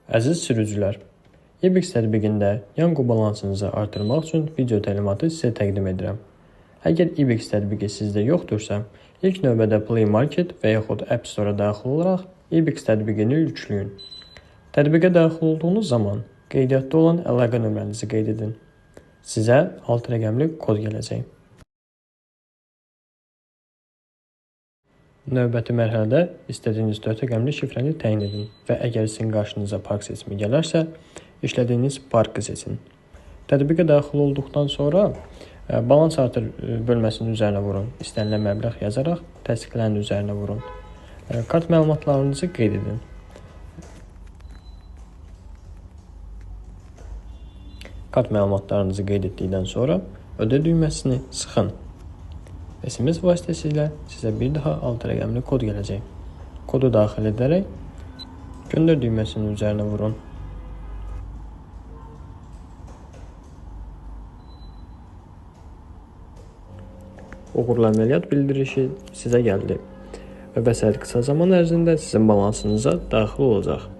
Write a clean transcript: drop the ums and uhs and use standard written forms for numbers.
Əziz sürücülər, İBIX tətbiqində Yango balansınızı artırmaq üçün video təlimatı sizə təqdim edirəm. Əgər İBIX tətbiqi sizdə yoxdursa, ilk növbədə Play Market və yaxud App Store-a daxil olaraq İBIX tətbiqini yükləyin. Tətbiqə daxil olduğunuz zaman qeydiyyatda olan əlaqə nömrənizi qeyd edin. Sizə 6 rəqəmli kod gələcək. Növbəti mərhələdə istədiyiniz 4 rəqəmli şifrəni təyin edin və əgər sizin qarşınıza park seçimi gələrsə, işlədiyiniz parkı seçin. Tətbiqə daxil olduqdan sonra balans artır bölməsinin üzərinə vurun. İstənilən məbləğ yazaraq təsdiqlənin üzərinə vurun. Kart məlumatlarınızı qeyd edin. Kart məlumatlarınızı qeyd etdikdən sonra ödə düyməsini sıxın. SMS vasitəsilə sizə bir daha 6 rəqəmli kod gələcək. Kodu daxil edərək göndər düyməsinin üzərinə vurun. Uğurlu əməliyyat bildirişi sizə gəldi və vəsait qısa zaman ərzində sizin balansınıza daxil olacaq.